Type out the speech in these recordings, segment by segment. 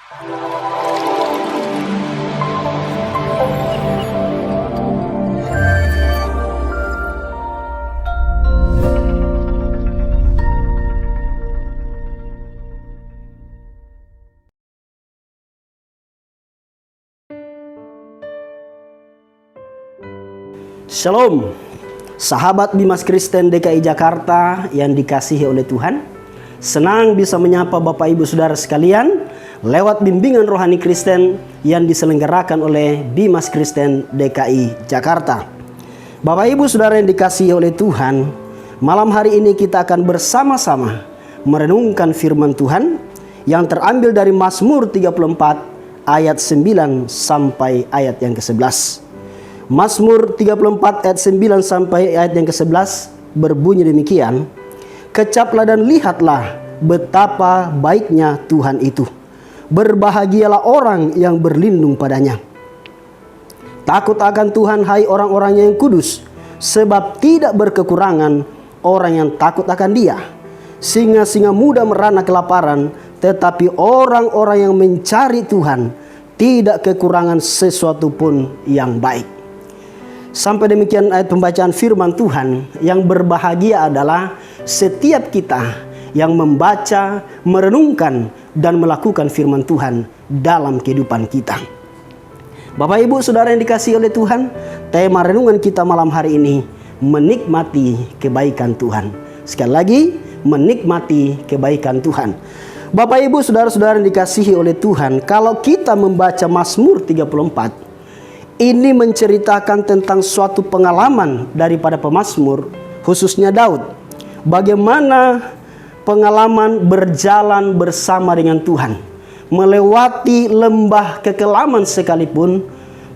Shalom, sahabat Bimas Kristen DKI Jakarta yang dikasihi oleh Tuhan. Senang bisa menyapa Bapak Ibu Saudara sekalian lewat bimbingan rohani Kristen yang diselenggarakan oleh Bimas Kristen DKI Jakarta. Bapak Ibu Saudara yang dikasihi oleh Tuhan, malam hari ini kita akan bersama-sama merenungkan firman Tuhan yang terambil dari Mazmur 34 ayat 9 sampai ayat yang ke-11. Mazmur 34 ayat 9 sampai ayat yang ke-11 berbunyi demikian. Kecaplah dan lihatlah betapa baiknya Tuhan itu. Berbahagialah orang yang berlindung padanya. Takut akan Tuhan hai orang-orangnya yang kudus, sebab tidak berkekurangan orang yang takut akan Dia. Singa-singa muda merana kelaparan, tetapi orang-orang yang mencari Tuhan tidak kekurangan sesuatu pun yang baik. Sampai demikian ayat pembacaan firman Tuhan. Yang berbahagia adalah setiap kita yang membaca, merenungkan, dan melakukan firman Tuhan dalam kehidupan kita. Bapak Ibu Saudara yang dikasihi oleh Tuhan, tema renungan kita malam hari ini, menikmati kebaikan Tuhan. Sekali lagi, menikmati kebaikan Tuhan. Bapak Ibu Saudara-saudara yang dikasihi oleh Tuhan, kalau kita membaca Mazmur 34, ini menceritakan tentang suatu pengalaman daripada pemazmur, khususnya Daud. Bagaimana pengalaman berjalan bersama dengan Tuhan. Melewati lembah kekelaman sekalipun,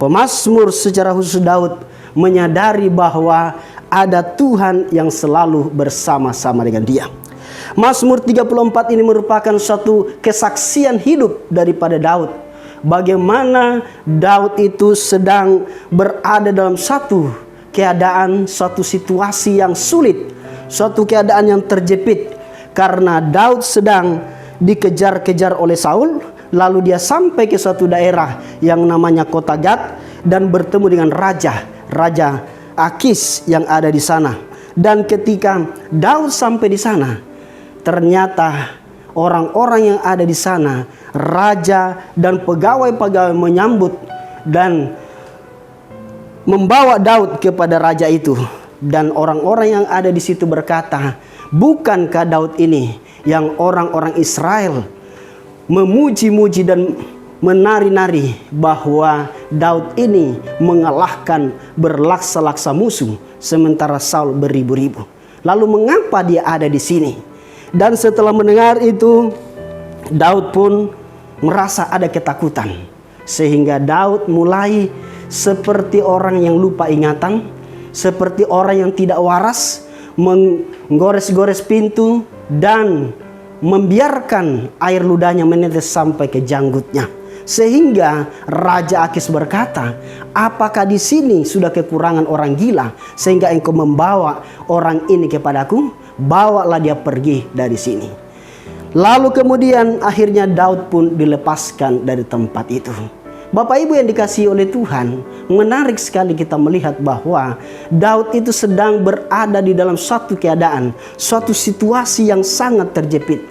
pemazmur secara khusus Daud menyadari bahwa ada Tuhan yang selalu bersama-sama dengan dia. Mazmur 34 ini merupakan suatu kesaksian hidup daripada Daud. Bagaimana Daud itu sedang berada dalam satu keadaan, suatu situasi yang sulit, suatu keadaan yang terjepit. Karena Daud sedang dikejar-kejar oleh Saul, lalu dia sampai ke suatu daerah yang namanya kota Gad dan bertemu dengan Raja Akis yang ada di sana. Dan ketika Daud sampai di sana, ternyata orang-orang yang ada di sana, raja dan pegawai-pegawai menyambut dan membawa Daud kepada raja itu. Dan orang-orang yang ada di situ berkata, bukankah Daud ini yang orang-orang Israel memuji-muji dan menari-nari bahwa Daud ini mengalahkan berlaksa-laksa musuh sementara Saul beribu-ribu. Lalu mengapa dia ada di sini? Dan setelah mendengar itu, Daud pun merasa ada ketakutan. Sehingga Daud mulai seperti orang yang lupa ingatan, seperti orang yang tidak waras, menggores-gores pintu dan membiarkan air ludahnya menetes sampai ke janggutnya. Sehingga Raja Akis berkata, apakah di sini sudah kekurangan orang gila sehingga engkau membawa orang ini kepadaku? Bawalah dia pergi dari sini. Lalu kemudian akhirnya Daud pun dilepaskan dari tempat itu. Bapak Ibu yang dikasihi oleh Tuhan, menarik sekali kita melihat bahwa Daud itu sedang berada di dalam suatu keadaan, suatu situasi yang sangat terjepit.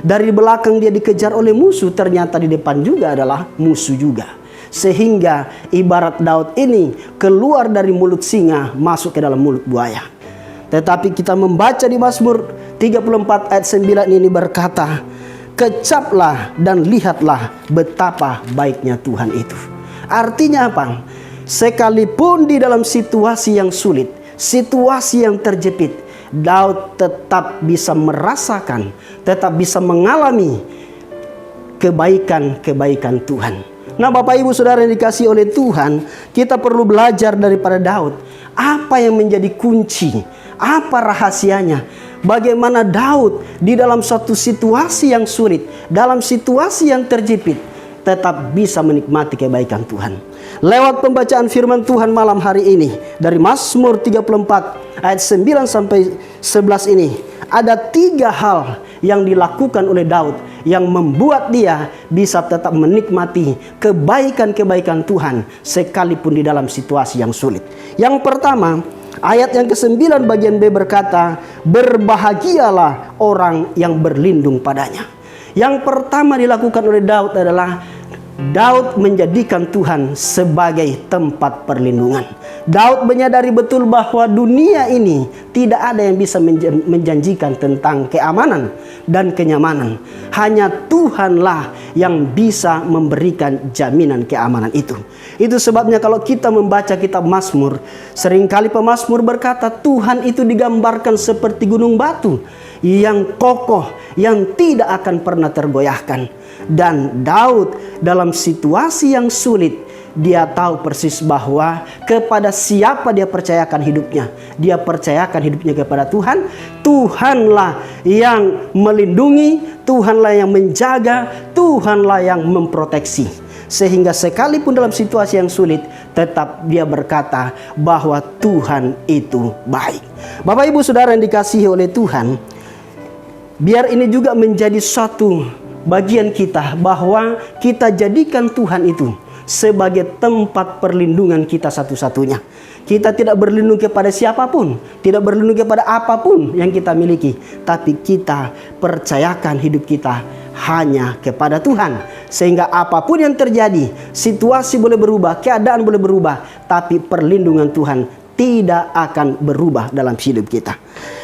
Dari belakang dia dikejar oleh musuh, ternyata di depan juga adalah musuh juga. Sehingga ibarat Daud ini keluar dari mulut singa masuk ke dalam mulut buaya. Tetapi kita membaca di Mazmur 34 ayat 9 ini berkata, kecaplah dan lihatlah betapa baiknya Tuhan itu. Artinya apa? Sekalipun di dalam situasi yang sulit, situasi yang terjepit, Daud tetap bisa merasakan, tetap bisa mengalami kebaikan-kebaikan Tuhan. Nah Bapak Ibu Saudara yang dikasihi oleh Tuhan, kita perlu belajar daripada Daud. Apa yang menjadi kunci? Apa rahasianya? Bagaimana Daud di dalam suatu situasi yang sulit, dalam situasi yang terjepit, tetap bisa menikmati kebaikan Tuhan. Lewat pembacaan firman Tuhan malam hari ini dari Mazmur 34 ayat 9 sampai 11 ini, ada 3 hal yang dilakukan oleh Daud yang membuat dia bisa tetap menikmati kebaikan-kebaikan Tuhan sekalipun di dalam situasi yang sulit. Yang pertama, ayat yang ke-9 bagian B berkata, berbahagialah orang yang berlindung padanya. Yang pertama dilakukan oleh Daud adalah Daud menjadikan Tuhan sebagai tempat perlindungan. Daud menyadari betul bahwa dunia ini tidak ada yang bisa menjanjikan tentang keamanan dan kenyamanan. Hanya Tuhanlah yang bisa memberikan jaminan keamanan itu. Itu sebabnya kalau kita membaca kitab Mazmur, seringkali pemazmur berkata Tuhan itu digambarkan seperti gunung batu yang kokoh, yang tidak akan pernah tergoyahkan. Dan Daud dalam situasi yang sulit, dia tahu persis bahwa kepada siapa dia percayakan hidupnya. Dia percayakan hidupnya kepada Tuhan. Tuhanlah yang melindungi, Tuhanlah yang menjaga, Tuhanlah yang memproteksi. Sehingga sekalipun dalam situasi yang sulit, tetap dia berkata bahwa Tuhan itu baik. Bapak Ibu Saudara yang dikasihi oleh Tuhan, biar ini juga menjadi suatu bagian kita, bahwa kita jadikan Tuhan itu sebagai tempat perlindungan kita satu-satunya. Kita tidak berlindung kepada siapapun, tidak berlindung kepada apapun yang kita miliki, tapi kita percayakan hidup kita hanya kepada Tuhan. Sehingga apapun yang terjadi, situasi boleh berubah, keadaan boleh berubah, tapi perlindungan Tuhan tidak akan berubah dalam hidup kita.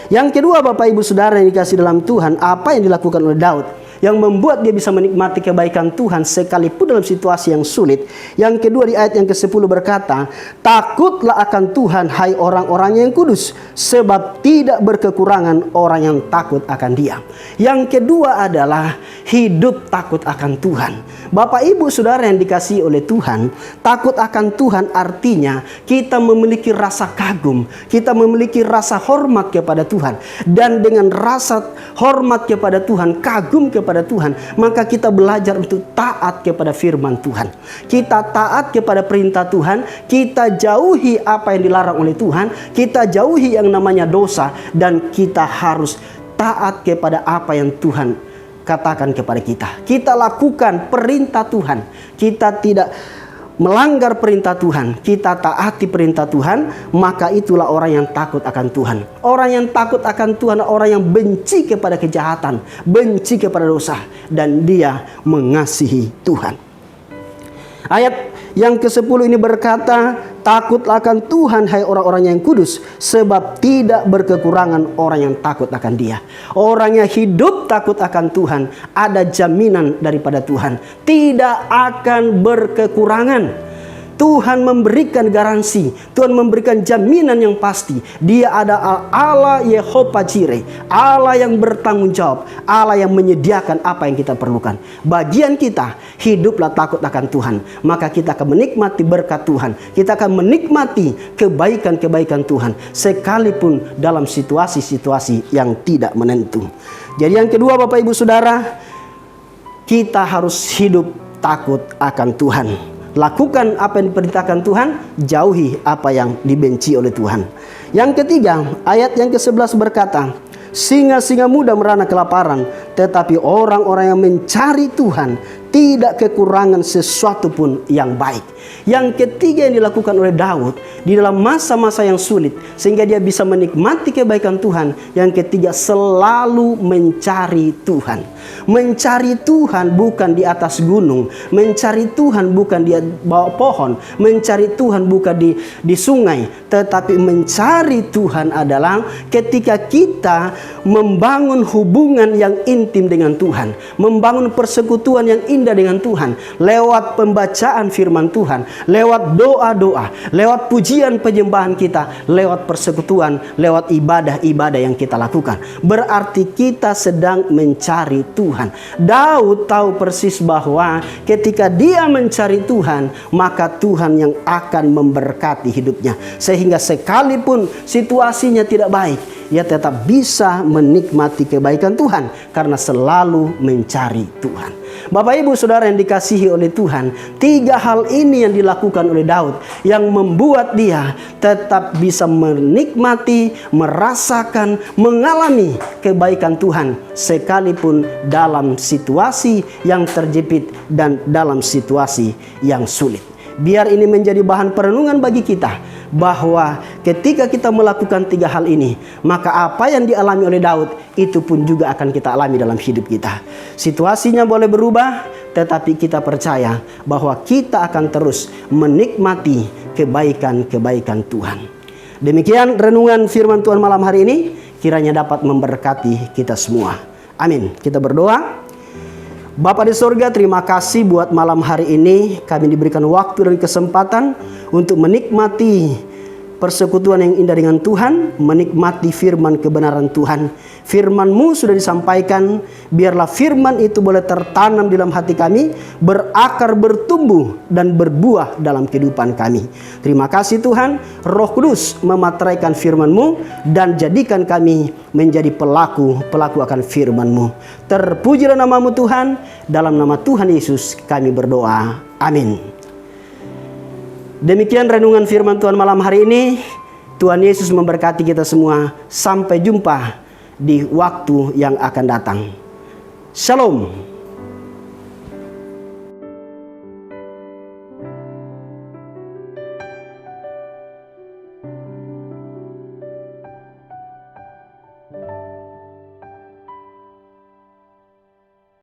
Yang kedua, Bapak Ibu Saudara yang dikasihi dalam Tuhan, apa yang dilakukan oleh Daud yang membuat dia bisa menikmati kebaikan Tuhan sekalipun dalam situasi yang sulit. Yang kedua di ayat yang ke-10 berkata, takutlah akan Tuhan hai orang-orang yang kudus, sebab tidak berkekurangan orang yang takut akan Dia. Yang kedua adalah hidup takut akan Tuhan. Bapak Ibu Saudara yang dikasihi oleh Tuhan, takut akan Tuhan artinya kita memiliki rasa kagum, kita memiliki rasa hormat kepada Tuhan. Dan dengan rasa hormat kepada Tuhan, kagum kepada Tuhan, maka kita belajar untuk taat kepada firman Tuhan. Kita taat kepada perintah Tuhan, kita jauhi apa yang dilarang oleh Tuhan, kita jauhi yang namanya dosa, dan kita harus taat kepada apa yang Tuhan katakan kepada kita. Kita lakukan perintah Tuhan, kita tidak melanggar perintah Tuhan, kita taati perintah Tuhan, maka itulah orang yang takut akan Tuhan. Orang yang takut akan Tuhan adalah orang yang benci kepada kejahatan, benci kepada dosa, dan dia mengasihi Tuhan. Ayat yang ke-10 ini berkata, takutlah akan Tuhan hai orang-orang yang kudus, sebab tidak berkekurangan orang yang takut akan Dia. Orang yang hidup takut akan Tuhan, ada jaminan daripada Tuhan, tidak akan berkekurangan. Tuhan memberikan garansi, Tuhan memberikan jaminan yang pasti. Dia ada Allah Yehova Jireh, Allah yang bertanggung jawab, Allah yang menyediakan apa yang kita perlukan. Bagian kita, hiduplah takut akan Tuhan, maka kita akan menikmati berkat Tuhan, kita akan menikmati kebaikan-kebaikan Tuhan sekalipun dalam situasi-situasi yang tidak menentu. Jadi yang kedua, Bapak Ibu Saudara, kita harus hidup takut akan Tuhan. Lakukan apa yang diperintahkan Tuhan, jauhi apa yang dibenci oleh Tuhan. Yang ketiga, ayat yang ke-11 berkata, singa-singa muda merana kelaparan, tetapi orang-orang yang mencari Tuhan tidak kekurangan sesuatu pun yang baik. Yang ketiga yang dilakukan oleh Daud di dalam masa-masa yang sulit, sehingga dia bisa menikmati kebaikan Tuhan. Yang ketiga, selalu mencari Tuhan. Mencari Tuhan bukan di atas gunung, mencari Tuhan bukan di bawah pohon, mencari Tuhan bukan di sungai, tetapi mencari Tuhan adalah ketika kita membangun hubungan yang intim dengan Tuhan, membangun persekutuan yang indah dengan Tuhan, lewat pembacaan firman Tuhan, lewat doa-doa, lewat pujian penyembahan kita, lewat persekutuan, lewat ibadah-ibadah yang kita lakukan. Berarti kita sedang mencari Tuhan. Daud tahu persis bahwa ketika dia mencari Tuhan, maka Tuhan yang akan memberkati hidupnya. Sehingga sekalipun situasinya tidak baik, ia tetap bisa menikmati kebaikan Tuhan karena selalu mencari Tuhan. Bapak Ibu Saudara yang dikasihi oleh Tuhan, 3 hal ini yang dilakukan oleh Daud yang membuat dia tetap bisa menikmati, merasakan, mengalami kebaikan Tuhan sekalipun dalam situasi yang terjepit dan dalam situasi yang sulit. Biar ini menjadi bahan perenungan bagi kita, bahwa ketika kita melakukan 3 hal ini, maka apa yang dialami oleh Daud itu pun juga akan kita alami dalam hidup kita. Situasinya boleh berubah, tetapi kita percaya bahwa kita akan terus menikmati kebaikan-kebaikan Tuhan. Demikian renungan firman Tuhan malam hari ini, kiranya dapat memberkati kita semua. Amin. Kita berdoa. Bapa di sorga, terima kasih buat malam hari ini kami diberikan waktu dan kesempatan untuk menikmati persekutuan yang indah dengan Tuhan, menikmati firman kebenaran Tuhan. Firman-Mu sudah disampaikan, biarlah firman itu boleh tertanam dalam hati kami, berakar, bertumbuh, dan berbuah dalam kehidupan kami. Terima kasih Tuhan, Roh Kudus memateraikan firman-Mu dan jadikan kami menjadi pelaku akan firman-Mu. Terpujilah nama-Mu Tuhan, dalam nama Tuhan Yesus kami berdoa. Amin. Demikian renungan firman Tuhan malam hari ini. Tuhan Yesus memberkati kita semua. Sampai jumpa di waktu yang akan datang. Shalom.